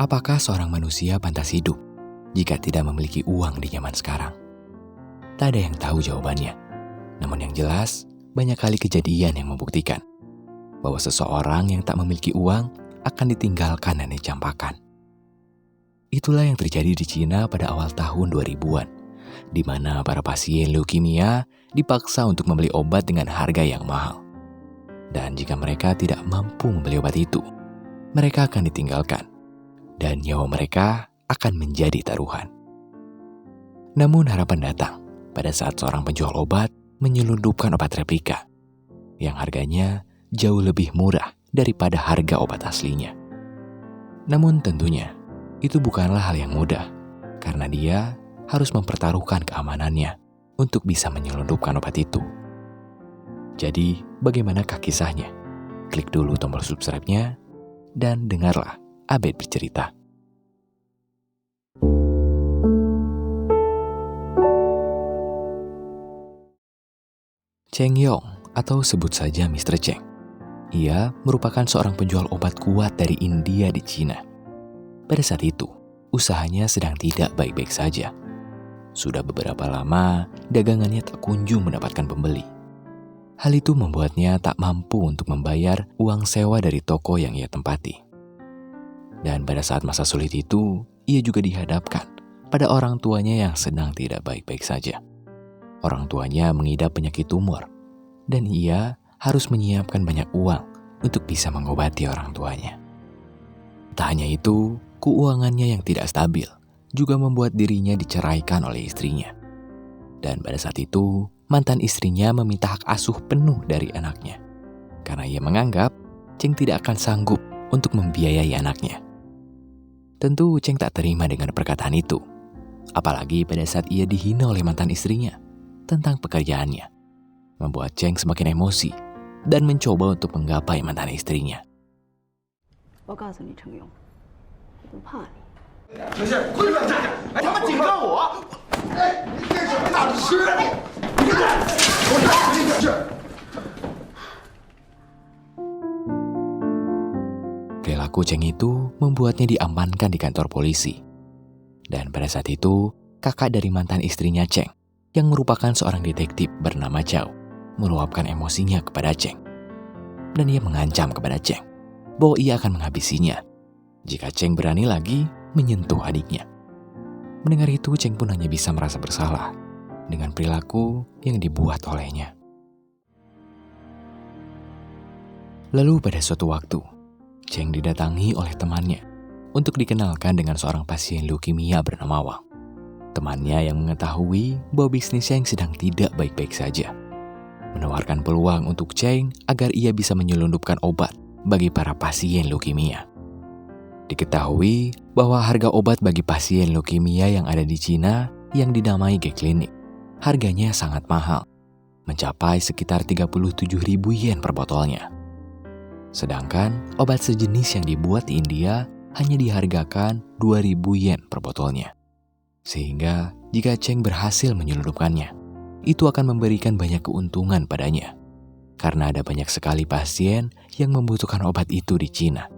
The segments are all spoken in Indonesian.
apakah seorang manusia pantas hidup jika tidak memiliki uang di zaman sekarang? Tak ada yang tahu jawabannya. Namun yang jelas, banyak kali kejadian yang membuktikan bahwa seseorang yang tak memiliki uang akan ditinggalkan dan dicampakkan. Itulah yang terjadi di Cina pada awal tahun 2000-an, di mana para pasien leukemia dipaksa untuk membeli obat dengan harga yang mahal. Dan jika mereka tidak mampu membeli obat itu, mereka akan ditinggalkan, dan nyawa mereka akan menjadi taruhan. Namun harapan datang pada saat seorang penjual obat menyelundupkan obat replika yang harganya jauh lebih murah daripada harga obat aslinya. Namun tentunya itu bukanlah hal yang mudah, karena dia harus mempertaruhkan keamanannya untuk bisa menyelundupkan obat itu. Jadi bagaimanakah kisahnya? Klik dulu tombol subscribe-nya dan dengarlah Abed bercerita. Cheng Yong, atau sebut saja Mr. Cheng. Ia merupakan seorang penjual obat kuat dari India di Cina. Pada saat itu, usahanya sedang tidak baik-baik saja. Sudah beberapa lama, dagangannya tak kunjung mendapatkan pembeli. Hal itu membuatnya tak mampu untuk membayar uang sewa dari toko yang ia tempati. Dan pada saat masa sulit itu, ia juga dihadapkan pada orang tuanya yang sedang tidak baik-baik saja. Orang tuanya mengidap penyakit tumor, dan ia harus menyiapkan banyak uang untuk bisa mengobati orang tuanya. Tak hanya itu, keuangannya yang tidak stabil juga membuat dirinya diceraikan oleh istrinya. Dan pada saat itu, mantan istrinya meminta hak asuh penuh dari anaknya, karena ia menganggap Cheng tidak akan sanggup untuk membiayai anaknya. Tentu Cheng tak terima dengan perkataan itu, apalagi pada saat ia dihina oleh mantan istrinya tentang pekerjaannya, membuat Cheng semakin emosi dan mencoba untuk menggapai mantan istrinya. Perilaku Cheng itu membuatnya diamankan di kantor polisi. Dan pada saat itu, kakak dari mantan istrinya Cheng, yang merupakan seorang detektif bernama Chow, meluapkan emosinya kepada Cheng. Dan ia mengancam kepada Cheng bahwa ia akan menghabisinya jika Cheng berani lagi menyentuh adiknya. Mendengar itu, Cheng pun hanya bisa merasa bersalah dengan perilaku yang dibuat olehnya. Lalu pada suatu waktu, Cheng didatangi oleh temannya untuk dikenalkan dengan seorang pasien leukemia bernama Wang. Temannya yang mengetahui bahwa bisnis Cheng sedang tidak baik-baik saja, menawarkan peluang untuk Cheng agar ia bisa menyelundupkan obat bagi para pasien leukemia. Diketahui bahwa harga obat bagi pasien leukemia yang ada di Cina yang dinamai G-Clinic, harganya sangat mahal, mencapai sekitar 37.000 yen per botolnya. Sedangkan obat sejenis yang dibuat di India hanya dihargakan 2.000 yen per botolnya. Sehingga jika Cheng berhasil menyelundupkannya, itu akan memberikan banyak keuntungan padanya, karena ada banyak sekali pasien yang membutuhkan obat itu di Cina.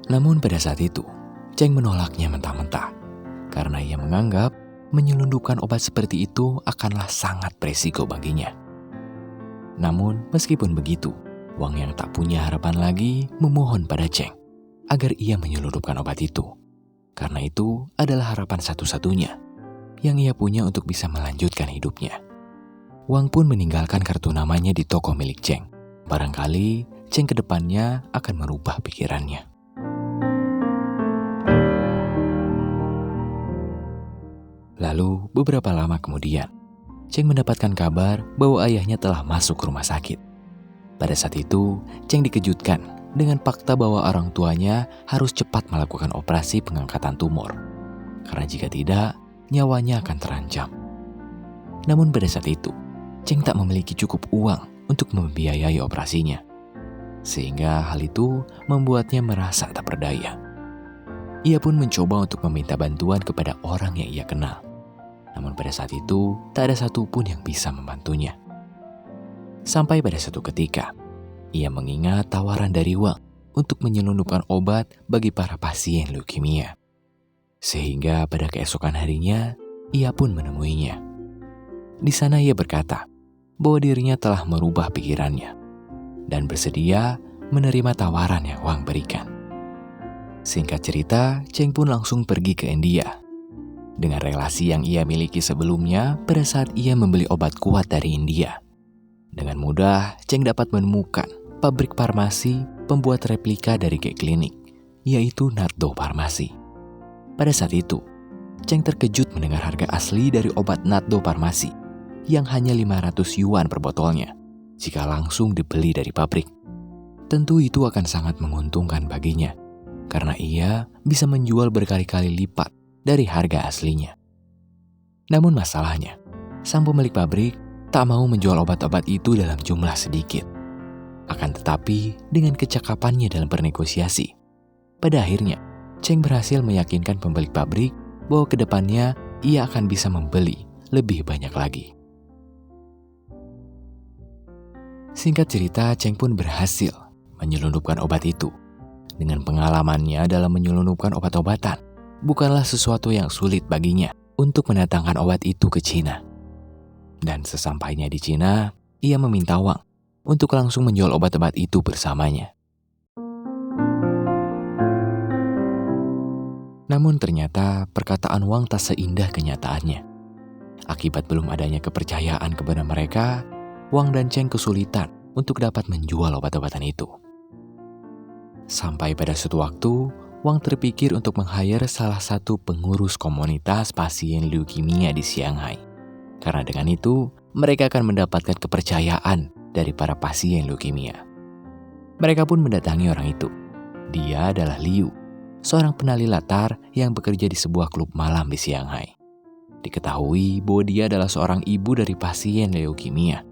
Namun pada saat itu, Cheng menolaknya mentah-mentah, karena ia menganggap menyelundupkan obat seperti itu akanlah sangat beresiko baginya. Namun meskipun begitu, Wang yang tak punya harapan lagi memohon pada Cheng agar ia menyelundupkan obat itu, karena itu adalah harapan satu-satunya yang ia punya untuk bisa melanjutkan hidupnya. Wang pun meninggalkan kartu namanya di toko milik Cheng. Barangkali Cheng kedepannya akan merubah pikirannya. Lalu beberapa lama kemudian, Cheng mendapatkan kabar bahwa ayahnya telah masuk rumah sakit. Pada saat itu, Cheng dikejutkan dengan fakta bahwa orang tuanya harus cepat melakukan operasi pengangkatan tumor, karena jika tidak, nyawanya akan terancam. Namun pada saat itu, Cheng tak memiliki cukup uang untuk membiayai operasinya, sehingga hal itu membuatnya merasa tak berdaya. Ia pun mencoba untuk meminta bantuan kepada orang yang ia kenal. Namun pada saat itu, tak ada satupun yang bisa membantunya. Sampai pada suatu ketika, ia mengingat tawaran dari Wang untuk menyelundupkan obat bagi para pasien leukemia. Sehingga pada keesokan harinya, ia pun menemuinya. Di sana ia berkata bahwa dirinya telah merubah pikirannya dan bersedia menerima tawaran yang Wang berikan. Singkat cerita, Cheng pun langsung pergi ke India. Dengan relasi yang ia miliki sebelumnya pada saat ia membeli obat kuat dari India. Dengan mudah, Cheng dapat menemukan pabrik farmasi pembuat replika dari G-Klinik, yaitu Natdo Farmasi. Pada saat itu, Cheng terkejut mendengar harga asli dari obat Natdo Farmasi yang hanya 500 yuan per botolnya jika langsung dibeli dari pabrik. Tentu itu akan sangat menguntungkan baginya, karena ia bisa menjual berkali-kali lipat dari harga aslinya. Namun masalahnya, sang pemilik pabrik tak mau menjual obat-obat itu dalam jumlah sedikit. Akan tetapi, dengan kecakapannya dalam bernegosiasi, pada akhirnya, Cheng berhasil meyakinkan pemilik pabrik bahwa kedepannya ia akan bisa membeli lebih banyak lagi. Singkat cerita, Cheng pun berhasil menyelundupkan obat itu. Dengan pengalamannya dalam menyelundupkan obat-obatan, bukanlah sesuatu yang sulit baginya untuk mendatangkan obat itu ke Cina. Dan sesampainya di Cina, ia meminta Wang untuk langsung menjual obat-obat itu bersamanya. Namun ternyata perkataan Wang tak seindah kenyataannya. Akibat belum adanya kepercayaan kepada mereka, Wang dan Cheng kesulitan untuk dapat menjual obat-obatan itu. Sampai pada suatu waktu, Wang terpikir untuk meng-hire salah satu pengurus komunitas pasien leukemia di Shanghai. Karena dengan itu, mereka akan mendapatkan kepercayaan dari para pasien leukemia. Mereka pun mendatangi orang itu. Dia adalah Liu, seorang penali latar yang bekerja di sebuah klub malam di Shanghai. Diketahui bahwa dia adalah seorang ibu dari pasien leukemia.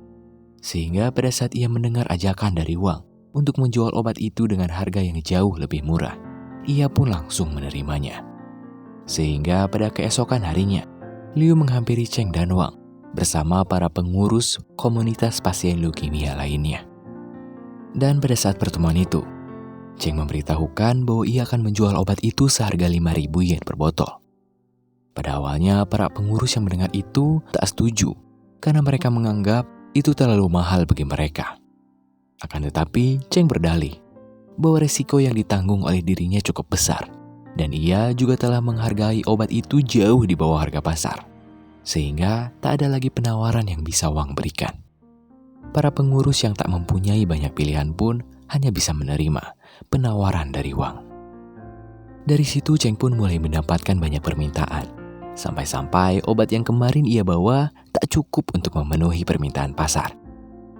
Sehingga pada saat ia mendengar ajakan dari Wang untuk menjual obat itu dengan harga yang jauh lebih murah, ia pun langsung menerimanya. Sehingga pada keesokan harinya, Liu menghampiri Cheng dan Wang bersama para pengurus komunitas pasien leukemia lainnya. Dan pada saat pertemuan itu, Cheng memberitahukan bahwa ia akan menjual obat itu seharga 5.000 yen per botol. Pada awalnya, para pengurus yang mendengar itu tak setuju karena mereka menganggap itu terlalu mahal bagi mereka. Akan tetapi, Cheng berdalih bahwa resiko yang ditanggung oleh dirinya cukup besar dan ia juga telah menghargai obat itu jauh di bawah harga pasar, sehingga tak ada lagi penawaran yang bisa Wang berikan. Para pengurus yang tak mempunyai banyak pilihan pun hanya bisa menerima penawaran dari Wang. Dari situ Cheng pun mulai mendapatkan banyak permintaan, sampai-sampai obat yang kemarin ia bawa tak cukup untuk memenuhi permintaan pasar,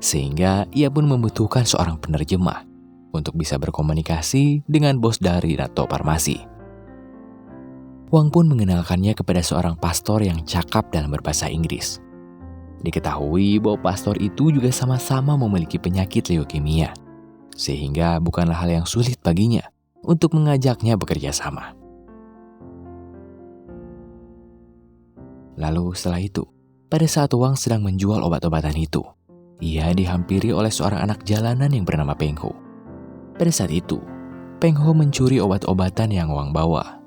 sehingga ia pun membutuhkan seorang penerjemah untuk bisa berkomunikasi dengan bos dari Natdo Farmasi. Wang pun mengenalkannya kepada seorang pastor yang cakap dalam berbahasa Inggris. Diketahui bahwa pastor itu juga sama-sama memiliki penyakit leukemia, sehingga bukanlah hal yang sulit baginya untuk mengajaknya bekerja sama. Lalu setelah itu, pada saat Wang sedang menjual obat-obatan itu, ia dihampiri oleh seorang anak jalanan yang bernama Peng Ho. Pada saat itu, Peng Ho mencuri obat-obatan yang Wang bawa.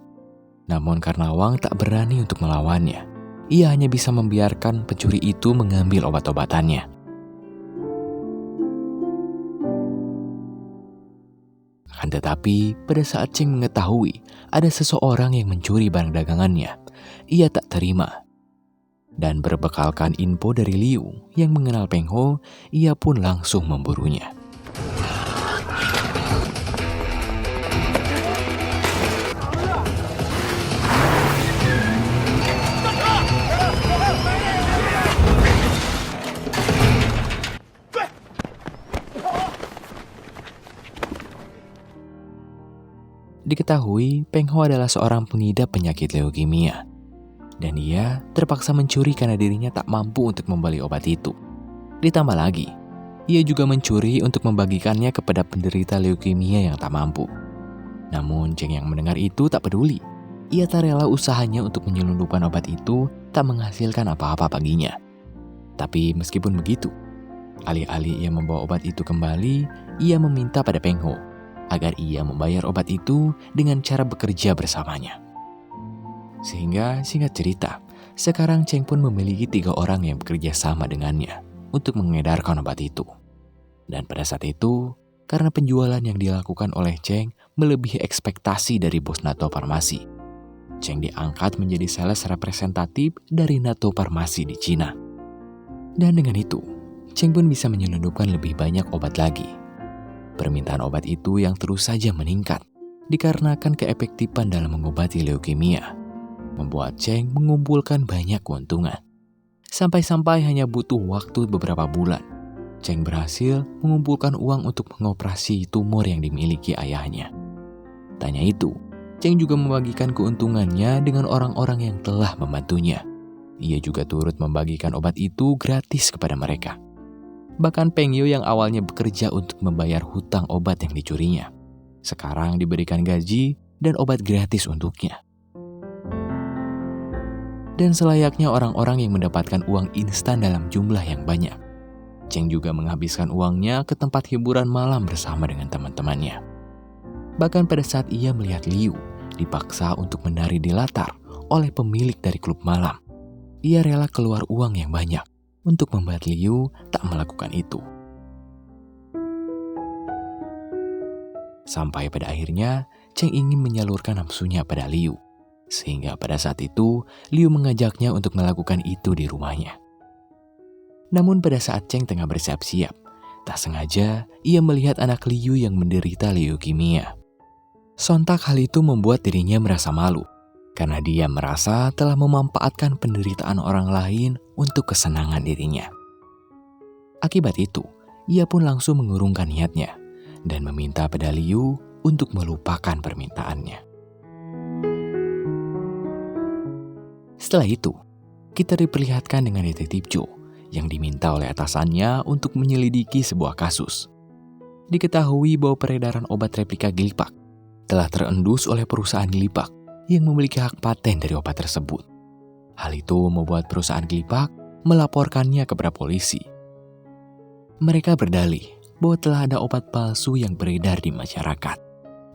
Namun karena Wang tak berani untuk melawannya, ia hanya bisa membiarkan pencuri itu mengambil obat-obatannya. Akan tetapi, pada saat Cheng mengetahui ada seseorang yang mencuri barang dagangannya, ia tak terima. Dan berbekalkan info dari Liu yang mengenal Peng Ho, ia pun langsung memburunya. Diketahui Peng Ho adalah seorang pengidap penyakit leukemia, dan ia terpaksa mencuri karena dirinya tak mampu untuk membeli obat itu. Ditambah lagi, ia juga mencuri untuk membagikannya kepada penderita leukemia yang tak mampu. Namun Cheng yang mendengar itu tak peduli. Ia tak rela usahanya untuk menyelundupkan obat itu tak menghasilkan apa-apa baginya. Tapi meskipun begitu, alih-alih ia membawa obat itu kembali, ia meminta pada Peng Ho agar ia membayar obat itu dengan cara bekerja bersamanya. Sehingga singkat cerita, sekarang Cheng pun memiliki 3 orang yang bekerja sama dengannya untuk mengedarkan obat itu. Dan pada saat itu, karena penjualan yang dilakukan oleh Cheng melebihi ekspektasi dari bos NATO Farmasi, Cheng diangkat menjadi sales representatif dari NATO Farmasi di Cina. Dan dengan itu, Cheng pun bisa menyelundupkan lebih banyak obat lagi. Permintaan obat itu yang terus saja meningkat dikarenakan keefektifan dalam mengobati leukemia, membuat Cheng mengumpulkan banyak keuntungan. Sampai-sampai hanya butuh waktu beberapa bulan, Cheng berhasil mengumpulkan uang untuk mengoperasi tumor yang dimiliki ayahnya. Tanya itu, Cheng juga membagikan keuntungannya dengan orang-orang yang telah membantunya. Ia juga turut membagikan obat itu gratis kepada mereka. Bahkan Peng Yu yang awalnya bekerja untuk membayar hutang obat yang dicurinya, sekarang diberikan gaji dan obat gratis untuknya. Dan selayaknya orang-orang yang mendapatkan uang instan dalam jumlah yang banyak, Cheng juga menghabiskan uangnya ke tempat hiburan malam bersama dengan teman-temannya. Bahkan pada saat ia melihat Liu dipaksa untuk menari di latar oleh pemilik dari klub malam, ia rela keluar uang yang banyak untuk membuat Liu tak melakukan itu. Sampai pada akhirnya, Cheng ingin menyalurkan nafsunya pada Liu. Sehingga pada saat itu, Liu mengajaknya untuk melakukan itu di rumahnya. Namun pada saat Cheng tengah bersiap-siap, tak sengaja ia melihat anak Liu yang menderita leukemia. Sontak hal itu membuat dirinya merasa malu, karena dia merasa telah memanfaatkan penderitaan orang lain untuk kesenangan dirinya. Akibat itu, ia pun langsung mengurungkan niatnya dan meminta pada Liu untuk melupakan permintaannya. Setelah itu, kita diperlihatkan dengan detektif Joe yang diminta oleh atasannya untuk menyelidiki sebuah kasus. Diketahui bahwa peredaran obat replika Glipak telah terendus oleh perusahaan Glipak yang memiliki hak paten dari obat tersebut. Hal itu membuat perusahaan Glipak melaporkannya kepada polisi. Mereka berdalih bahwa telah ada obat palsu yang beredar di masyarakat.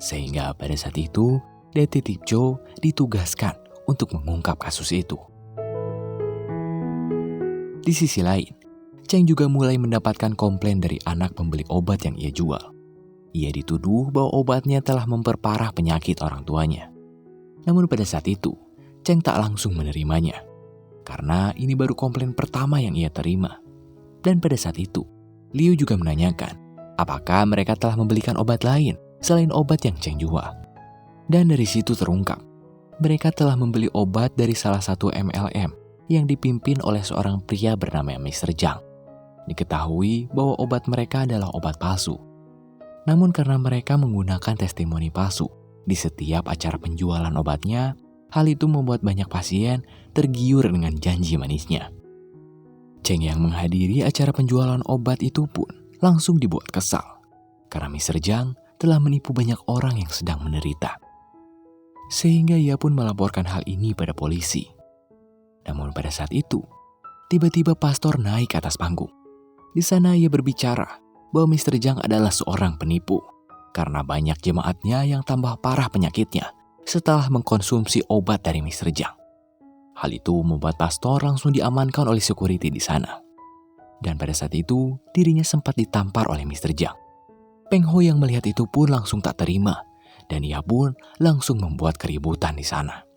Sehingga pada saat itu, detektif Joe ditugaskan untuk mengungkap kasus itu. Di sisi lain, Cheng juga mulai mendapatkan komplain dari anak pembeli obat yang ia jual. Ia dituduh bahwa obatnya telah memperparah penyakit orang tuanya. Namun pada saat itu, Cheng tak langsung menerimanya, karena ini baru komplain pertama yang ia terima. Dan pada saat itu, Liu juga menanyakan apakah mereka telah membelikan obat lain selain obat yang Cheng jual. Dan dari situ terungkap, mereka telah membeli obat dari salah satu MLM yang dipimpin oleh seorang pria bernama Mr. Zhang. Diketahui bahwa obat mereka adalah obat palsu. Namun karena mereka menggunakan testimoni palsu di setiap acara penjualan obatnya, hal itu membuat banyak pasien tergiur dengan janji manisnya. Cheng yang menghadiri acara penjualan obat itu pun langsung dibuat kesal, karena Mr. Zhang telah menipu banyak orang yang sedang menderita. Sehingga ia pun melaporkan hal ini pada polisi. Namun pada saat itu, tiba-tiba pastor naik ke atas panggung. Di sana ia berbicara bahwa Mr. Zhang adalah seorang penipu, karena banyak jemaatnya yang tambah parah penyakitnya setelah mengkonsumsi obat dari Mr. Zhang. Hal itu membuat pastor langsung diamankan oleh security di sana. Dan pada saat itu, dirinya sempat ditampar oleh Mr. Zhang. Peng Ho yang melihat itu pun langsung tak terima, dan ia pun langsung membuat keributan di sana.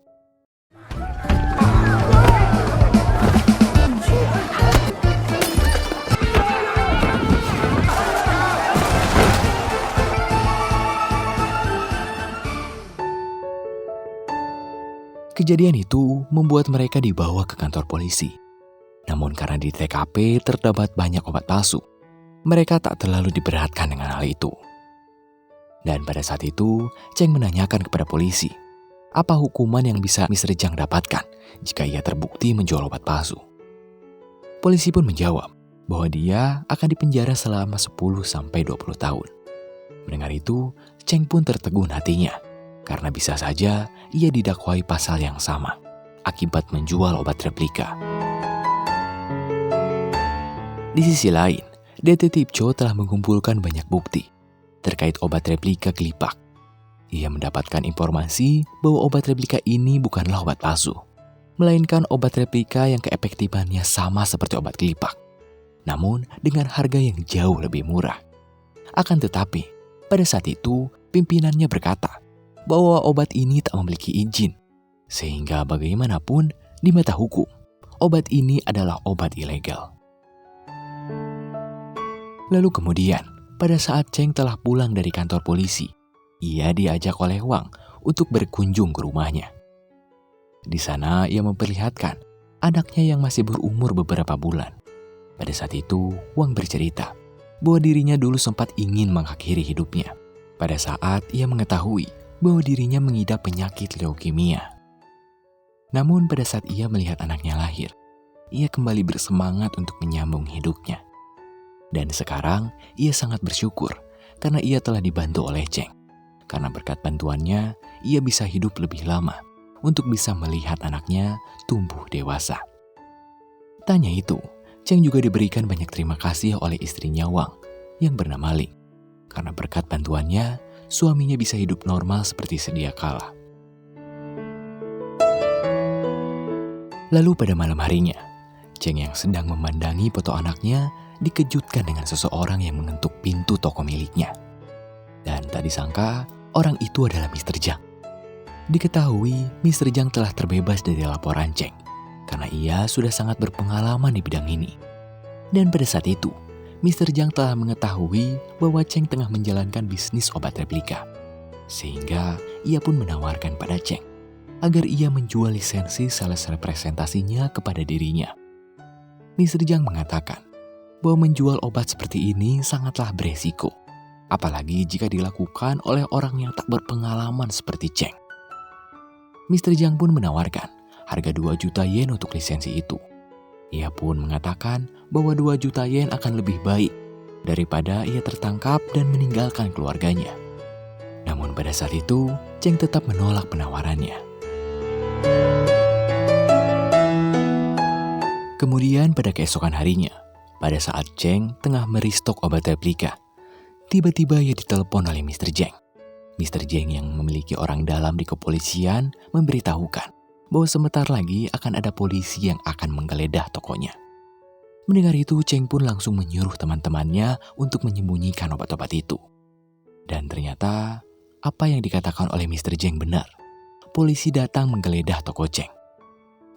Kejadian itu membuat mereka dibawa ke kantor polisi. Namun karena di TKP terdapat banyak obat palsu, mereka tak terlalu diberatkan dengan hal itu. Dan pada saat itu, Cheng menanyakan kepada polisi, apa hukuman yang bisa Mr. Zhang dapatkan jika ia terbukti menjual obat palsu. Polisi pun menjawab bahwa dia akan dipenjara selama 10-20 tahun. Mendengar itu, Cheng pun tertegun hatinya, karena bisa saja ia didakwai pasal yang sama akibat menjual obat replika. Di sisi lain, detektif Cho telah mengumpulkan banyak bukti terkait obat replika Kelipak. Ia mendapatkan informasi bahwa obat replika ini bukanlah obat palsu, melainkan obat replika yang keefektifannya sama seperti obat Kelipak, namun dengan harga yang jauh lebih murah. Akan tetapi, pada saat itu pimpinannya berkata bahwa obat ini tak memiliki izin, sehingga bagaimanapun di mata hukum, obat ini adalah obat ilegal. Lalu kemudian, pada saat Cheng telah pulang dari kantor polisi, ia diajak oleh Wang untuk berkunjung ke rumahnya. Di sana ia memperlihatkan anaknya yang masih berumur beberapa bulan. Pada saat itu, Wang bercerita bahwa dirinya dulu sempat ingin mengakhiri hidupnya pada saat ia mengetahui bahwa dirinya mengidap penyakit leukemia. Namun pada saat ia melihat anaknya lahir, ia kembali bersemangat untuk menyambung hidupnya. Dan sekarang ia sangat bersyukur karena ia telah dibantu oleh Cheng. Karena berkat bantuannya, ia bisa hidup lebih lama untuk bisa melihat anaknya tumbuh dewasa. Tanya itu, Cheng juga diberikan banyak terima kasih oleh istrinya Wang yang bernama Ling. Karena berkat bantuannya, suaminya bisa hidup normal seperti sedia kala. Lalu pada malam harinya, Cheng yang sedang memandangi foto anaknya dikejutkan dengan seseorang yang mengetuk pintu toko miliknya. Dan tak disangka, orang itu adalah Mr. Jiang. Diketahui, Mr. Jiang telah terbebas dari laporan Cheng karena ia sudah sangat berpengalaman di bidang ini. Dan pada saat itu, Mr. Jiang telah mengetahui bahwa Cheng tengah menjalankan bisnis obat replika. Sehingga ia pun menawarkan pada Cheng agar ia menjual lisensi sales representasinya kepada dirinya. Mr. Jiang mengatakan bahwa menjual obat seperti ini sangatlah beresiko, apalagi jika dilakukan oleh orang yang tak berpengalaman seperti Cheng. Mr. Jiang pun menawarkan harga 2 juta yen untuk lisensi itu. Ia pun mengatakan bahwa 2 juta yen akan lebih baik daripada ia tertangkap dan meninggalkan keluarganya. Namun pada saat itu, Cheng tetap menolak penawarannya. Kemudian pada keesokan harinya, pada saat Cheng tengah meristok obat replika, tiba-tiba ia ditelepon oleh Mr. Jiang. Mr. Jiang yang memiliki orang dalam di kepolisian memberitahukan bahwa sebentar lagi akan ada polisi yang akan menggeledah tokonya. Mendengar itu, Cheng pun langsung menyuruh teman-temannya untuk menyembunyikan obat-obat itu. Dan ternyata, apa yang dikatakan oleh Mr. Jiang benar. Polisi datang menggeledah toko Cheng.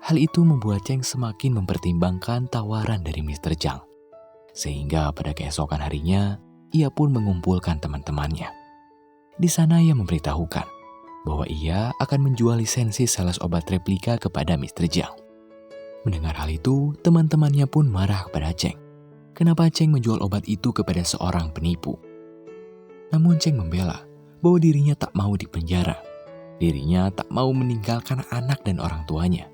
Hal itu membuat Cheng semakin mempertimbangkan tawaran dari Mr. Jiang. Sehingga pada keesokan harinya, ia pun mengumpulkan teman-temannya. Di sana ia memberitahukan bahwa ia akan menjual lisensi sales obat replika kepada Mr. Jiang. Mendengar hal itu, teman-temannya pun marah kepada Cheng. Kenapa Cheng menjual obat itu kepada seorang penipu? Namun Cheng membela bahwa dirinya tak mau dipenjara. Dirinya tak mau meninggalkan anak dan orang tuanya.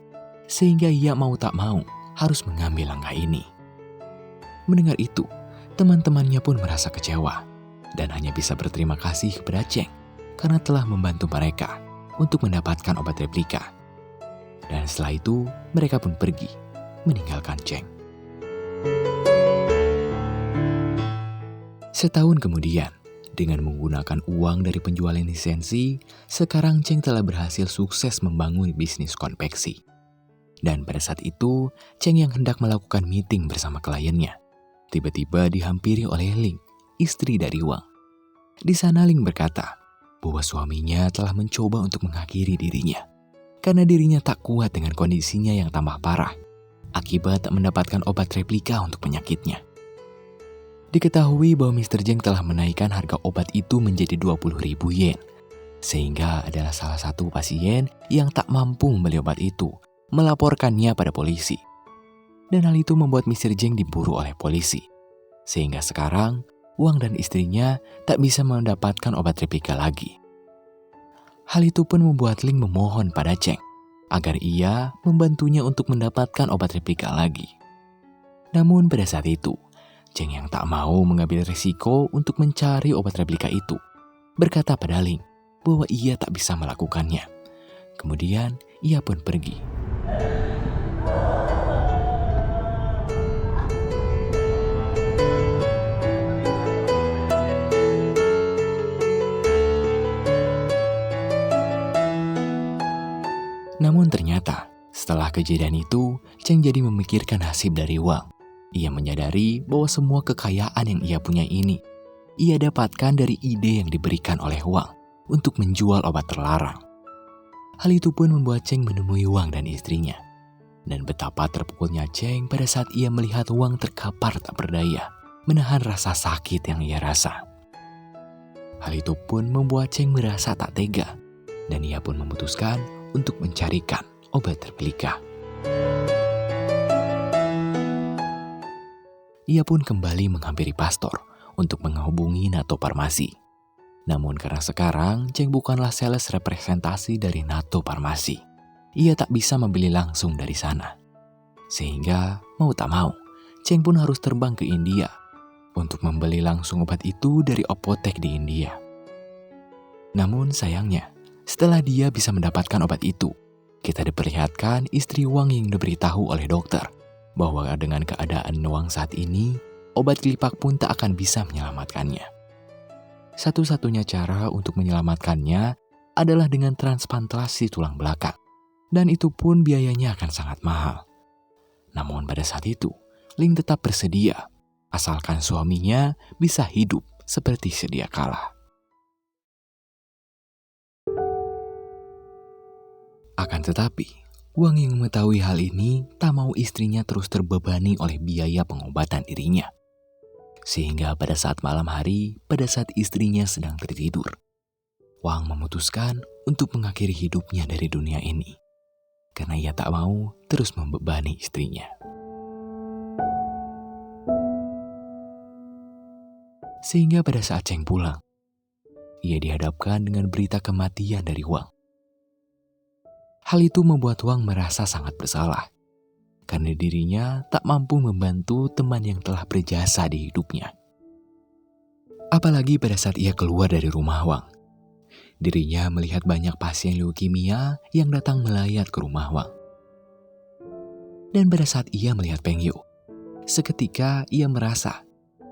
Sehingga ia mau tak mau harus mengambil langkah ini. Mendengar itu, teman-temannya pun merasa kecewa dan hanya bisa berterima kasih kepada Cheng karena telah membantu mereka untuk mendapatkan obat replika. Dan setelah itu, mereka pun pergi, meninggalkan Cheng. Setahun kemudian, dengan menggunakan uang dari penjualan lisensi, sekarang Cheng telah berhasil sukses membangun bisnis konveksi. Dan pada saat itu, Cheng yang hendak melakukan meeting bersama kliennya, tiba-tiba dihampiri oleh Ling, istri dari Wang. Di sana Ling berkata bahwa suaminya telah mencoba untuk mengakhiri dirinya karena dirinya tak kuat dengan kondisinya yang tambah parah akibat tak mendapatkan obat replika untuk penyakitnya. Diketahui bahwa Mr. Jiang telah menaikkan harga obat itu menjadi 20.000 yen, sehingga adalah salah satu pasien yang tak mampu membeli obat itu melaporkannya pada polisi. Dan hal itu membuat Mr. Jiang diburu oleh polisi, sehingga sekarang Wang dan istrinya tak bisa mendapatkan obat replika lagi. Hal itu pun membuat Ling memohon pada Cheng agar ia membantunya untuk mendapatkan obat replika lagi. Namun pada saat itu, Cheng yang tak mau mengambil risiko untuk mencari obat replika itu, berkata pada Ling bahwa ia tak bisa melakukannya. Kemudian ia pun pergi. kejadian itu, Cheng jadi memikirkan nasib dari Wang. Ia menyadari bahwa semua kekayaan yang ia punya ini, ia dapatkan dari ide yang diberikan oleh Wang untuk menjual obat terlarang. Hal itu pun membuat Cheng menemui Wang dan istrinya. Dan betapa terpukulnya Cheng pada saat ia melihat Wang terkapar tak berdaya, menahan rasa sakit yang ia rasa. Hal itu pun membuat Cheng merasa tak tega, dan ia pun memutuskan untuk mencarikan obat replika. Ia pun kembali menghampiri pastor untuk menghubungi NATO Farmasi. Namun karena sekarang Cheng bukanlah sales representasi dari NATO Farmasi, ia tak bisa membeli langsung dari sana. Sehingga mau tak mau, Cheng pun harus terbang ke India untuk membeli langsung obat itu dari apotek di India. Namun sayangnya, setelah dia bisa mendapatkan obat itu, kita diperlihatkan istri Wang yang diberitahu oleh dokter bahwa dengan keadaan Wang saat ini, obat kelipak pun tak akan bisa menyelamatkannya. Satu-satunya cara untuk menyelamatkannya adalah dengan transplantasi tulang belakang, dan itu pun biayanya akan sangat mahal. Namun pada saat itu, Ling tetap bersedia, asalkan suaminya bisa hidup seperti sedia kala. Akan tetapi, Wang yang mengetahui hal ini tak mau istrinya terus terbebani oleh biaya pengobatan dirinya. Sehingga pada saat malam hari, pada saat istrinya sedang tertidur, Wang memutuskan untuk mengakhiri hidupnya dari dunia ini. Karena ia tak mau terus membebani istrinya. Sehingga pada saat Cheng pulang, ia dihadapkan dengan berita kematian dari Wang. Hal itu membuat Wang merasa sangat bersalah, karena dirinya tak mampu membantu teman yang telah berjasa di hidupnya. Apalagi pada saat ia keluar dari rumah Wang, dirinya melihat banyak pasien leukemia yang datang melayat ke rumah Wang. Dan pada saat ia melihat Peng Yo, seketika ia merasa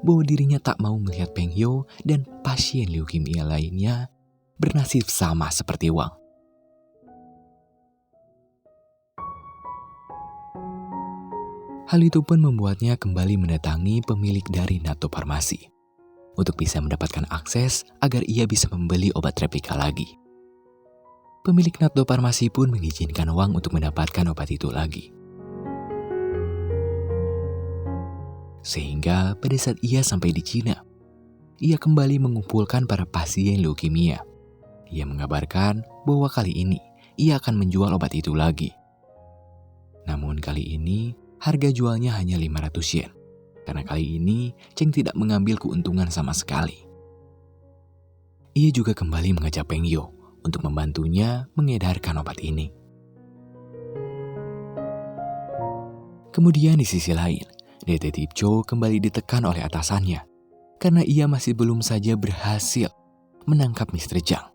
bahwa dirinya tak mau melihat Peng Yo dan pasien leukemia lainnya bernasib sama seperti Wang. Hal itu pun membuatnya kembali mendatangi pemilik dari NATO Farmasi untuk bisa mendapatkan akses agar ia bisa membeli obat replika lagi. Pemilik NATO Farmasi pun mengizinkan Wang untuk mendapatkan obat itu lagi. Sehingga pada saat ia sampai di Cina, ia kembali mengumpulkan para pasien leukemia. Ia mengabarkan bahwa kali ini ia akan menjual obat itu lagi. Namun kali ini harga jualnya hanya 500 yen. Karena kali ini Cheng tidak mengambil keuntungan sama sekali. Ia juga kembali mengajak Peng Yo untuk membantunya mengedarkan obat ini. Kemudian di sisi lain, Detektif Cho kembali ditekan oleh atasannya karena ia masih belum saja berhasil menangkap Mr. Zhang.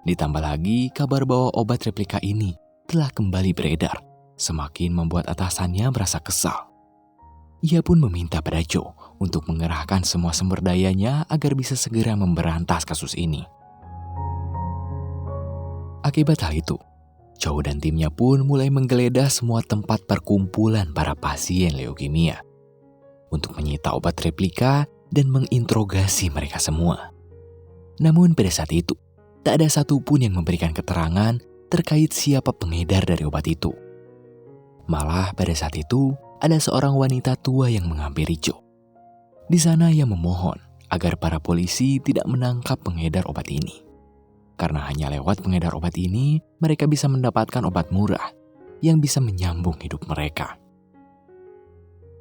Ditambah lagi kabar bahwa obat replika ini telah kembali beredar, semakin membuat atasannya merasa kesal. Ia pun meminta pada Cho untuk mengerahkan semua sumber dayanya agar bisa segera memberantas kasus ini. Akibat hal itu, Cho dan timnya pun mulai menggeledah semua tempat perkumpulan para pasien leukemia untuk menyita obat replika dan menginterogasi mereka semua. Namun pada saat itu, tak ada satupun yang memberikan keterangan terkait siapa pengedar dari obat itu. Malah pada saat itu, ada seorang wanita tua yang menghampiri Cho. Di sana ia memohon agar para polisi tidak menangkap pengedar obat ini. Karena hanya lewat pengedar obat ini, mereka bisa mendapatkan obat murah yang bisa menyambung hidup mereka.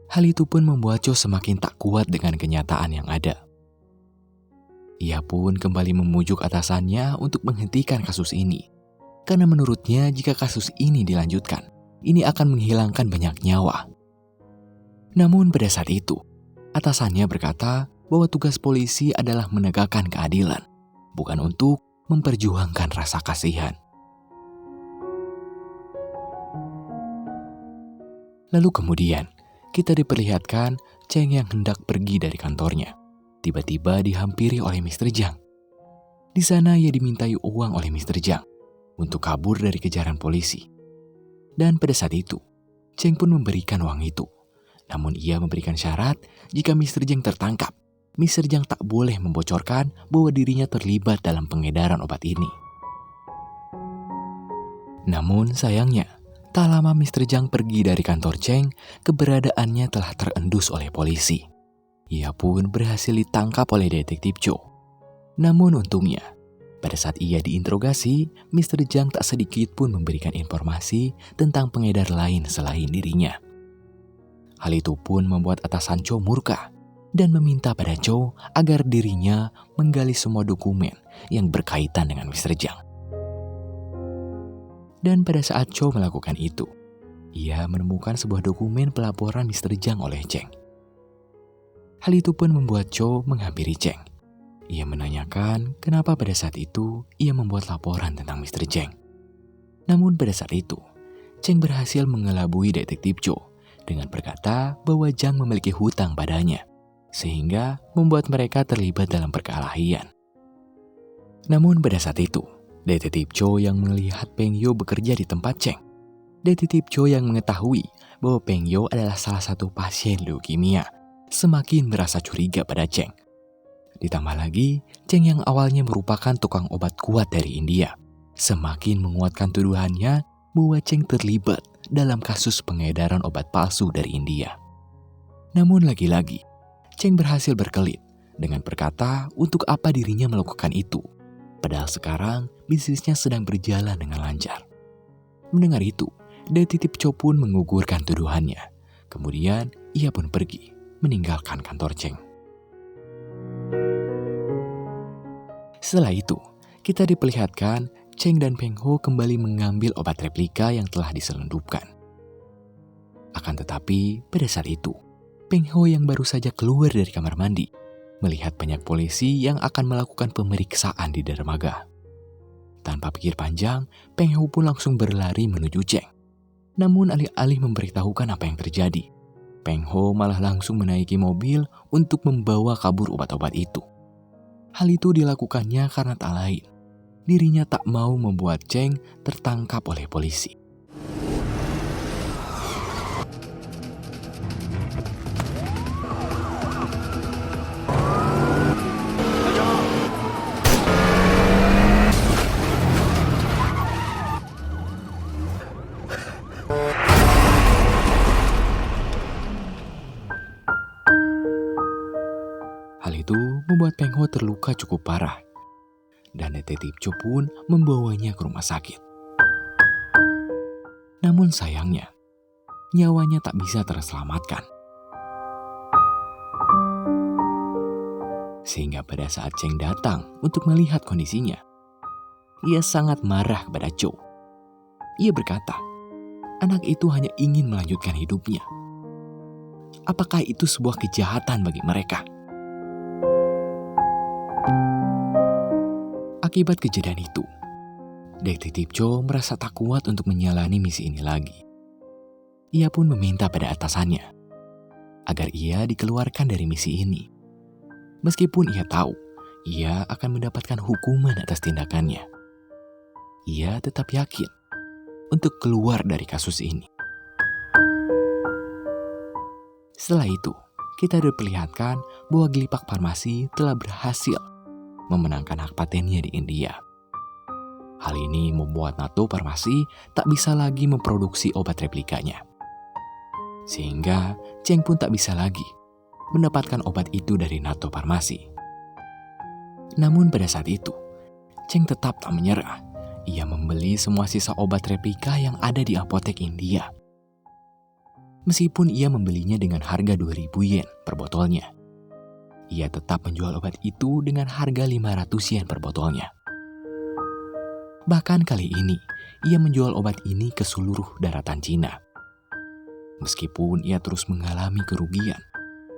Hal itu pun membuat Cho semakin tak kuat dengan kenyataan yang ada. Ia pun kembali memujuk atasannya untuk menghentikan kasus ini. Karena menurutnya jika kasus ini dilanjutkan, ini akan menghilangkan banyak nyawa. Namun pada saat itu, atasannya berkata bahwa tugas polisi adalah menegakkan keadilan, bukan untuk memperjuangkan rasa kasihan. Lalu kemudian, kita diperlihatkan Cheng yang hendak pergi dari kantornya. Tiba-tiba dihampiri oleh Mr. Zhang. Di sana ia dimintai uang oleh Mr. Zhang untuk kabur dari kejaran polisi. Dan pada saat itu, Cheng pun memberikan uang itu. Namun ia memberikan syarat jika Mr. Zhang tertangkap, Mr. Zhang tak boleh membocorkan bahwa dirinya terlibat dalam pengedaran obat ini. Namun sayangnya, tak lama Mr. Zhang pergi dari kantor Cheng, keberadaannya telah terendus oleh polisi. Ia pun berhasil ditangkap oleh detektif Cho. Namun untungnya, pada saat ia diinterogasi, Mr. Zhang tak sedikit pun memberikan informasi tentang pengedar lain selain dirinya. Hal itu pun membuat atasan Cho murka dan meminta pada Cho agar dirinya menggali semua dokumen yang berkaitan dengan Mr. Zhang. Dan pada saat Cho melakukan itu, ia menemukan sebuah dokumen pelaporan Mr. Zhang oleh Cheng. Hal itu pun membuat Cho menghampiri Cheng. Ia menanyakan kenapa pada saat itu ia membuat laporan tentang Mr. Zhang. Namun pada saat itu, Cheng berhasil mengelabui detektif Cho dengan berkata bahwa Zhang memiliki hutang padanya, sehingga membuat mereka terlibat dalam perkelahian. Namun pada saat itu, detektif Cho yang melihat Peng Yo bekerja di tempat Cheng. Detektif Cho yang mengetahui bahwa Peng Yo adalah salah satu pasien leukemia, semakin merasa curiga pada Cheng. Ditambah lagi, Cheng yang awalnya merupakan tukang obat kuat dari India, semakin menguatkan tuduhannya bahwa Cheng terlibat dalam kasus pengedaran obat palsu dari India. Namun lagi-lagi, Cheng berhasil berkelit dengan berkata untuk apa dirinya melakukan itu, padahal sekarang bisnisnya sedang berjalan dengan lancar. Mendengar itu, detektif Cho pun menggugurkan tuduhannya. Kemudian, ia pun pergi, meninggalkan kantor Cheng. Setelah itu, kita diperlihatkan Cheng dan Peng Ho kembali mengambil obat replika yang telah diselundupkan. Akan tetapi, pada saat itu, Peng Ho yang baru saja keluar dari kamar mandi, melihat banyak polisi yang akan melakukan pemeriksaan di dermaga. Tanpa pikir panjang, Peng Ho pun langsung berlari menuju Cheng. Namun alih-alih memberitahukan apa yang terjadi, Peng Ho malah langsung menaiki mobil untuk membawa kabur obat-obat itu. Hal itu dilakukannya karena tak lain, dirinya tak mau membuat Cheng tertangkap oleh polisi. Hal itu membuat Peng Ho terluka cukup parah, dan detektif Cho pun membawanya ke rumah sakit. Namun sayangnya, nyawanya tak bisa terselamatkan. Sehingga pada saat Cheng datang untuk melihat kondisinya, ia sangat marah kepada Cho. Ia berkata, anak itu hanya ingin melanjutkan hidupnya. Apakah itu sebuah kejahatan bagi mereka? Akibat kejadian itu, detektif Cho merasa tak kuat untuk menjalani misi ini lagi. Ia pun meminta pada atasannya agar ia dikeluarkan dari misi ini. Meskipun ia tahu ia akan mendapatkan hukuman atas tindakannya, ia tetap yakin untuk keluar dari kasus ini. Setelah itu, kita diperlihatkan bahwa Glipak Farmasi telah berhasil memenangkan hak patennya di India. Hal ini membuat Nato Farmasi tak bisa lagi memproduksi obat replikanya. Sehingga Cheng pun tak bisa lagi mendapatkan obat itu dari Nato Farmasi. Namun pada saat itu, Cheng tetap tak menyerah. Ia membeli semua sisa obat replika yang ada di apotek India. Meskipun ia membelinya dengan harga 2.000 yen per botolnya, ia tetap menjual obat itu dengan harga 500 yen per botolnya. Bahkan kali ini, ia menjual obat ini ke seluruh daratan Cina. Meskipun ia terus mengalami kerugian,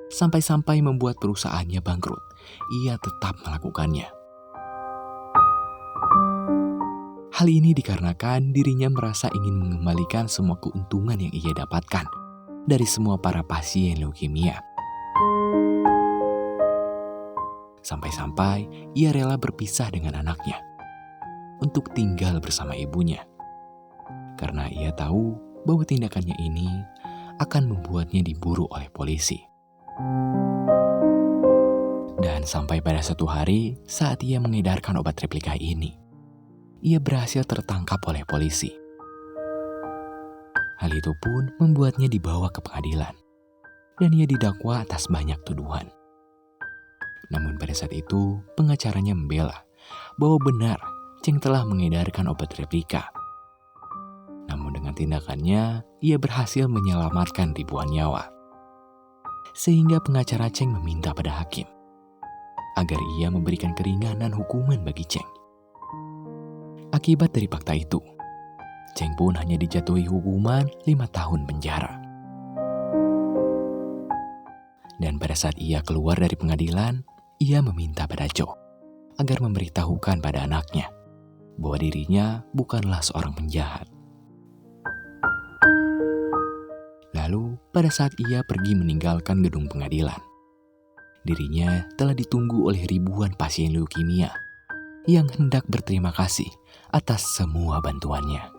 sampai-sampai membuat perusahaannya bangkrut, ia tetap melakukannya. Hal ini dikarenakan dirinya merasa ingin mengembalikan semua keuntungan yang ia dapatkan dari semua para pasien leukemia. Sampai-sampai ia rela berpisah dengan anaknya untuk tinggal bersama ibunya. Karena ia tahu bahwa tindakannya ini akan membuatnya diburu oleh polisi. Dan sampai pada suatu hari saat ia mengedarkan obat replika ini, ia berhasil tertangkap oleh polisi. Hal itu pun membuatnya dibawa ke pengadilan, dan ia didakwa atas banyak tuduhan. Namun pada saat itu, pengacaranya membela bahwa benar Cheng telah mengedarkan obat replika. Namun dengan tindakannya, ia berhasil menyelamatkan ribuan nyawa. Sehingga pengacara Cheng meminta pada hakim agar ia memberikan keringanan hukuman bagi Cheng. Akibat dari fakta itu, Cheng pun hanya dijatuhi hukuman 5 tahun penjara. Dan pada saat ia keluar dari pengadilan, ia meminta pada Jo agar memberitahukan pada anaknya bahwa dirinya bukanlah seorang penjahat. Lalu, pada saat ia pergi meninggalkan gedung pengadilan, dirinya telah ditunggu oleh ribuan pasien leukemia yang hendak berterima kasih atas semua bantuannya.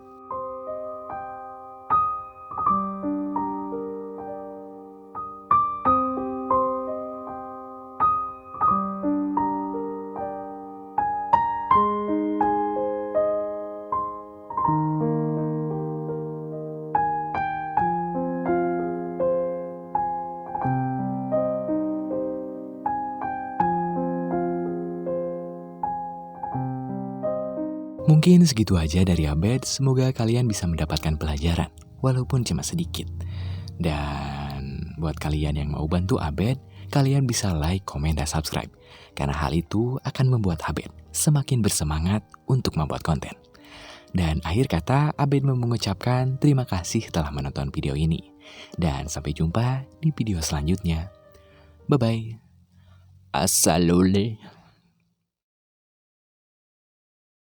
Mungkin segitu aja dari Abed, semoga kalian bisa mendapatkan pelajaran, walaupun cuma sedikit. Dan buat kalian yang mau bantu Abed, kalian bisa like, komen, dan subscribe. Karena hal itu akan membuat Abed semakin bersemangat untuk membuat konten. Dan akhir kata, Abed mengucapkan terima kasih telah menonton video ini. Dan sampai jumpa di video selanjutnya. Bye-bye. Assalole.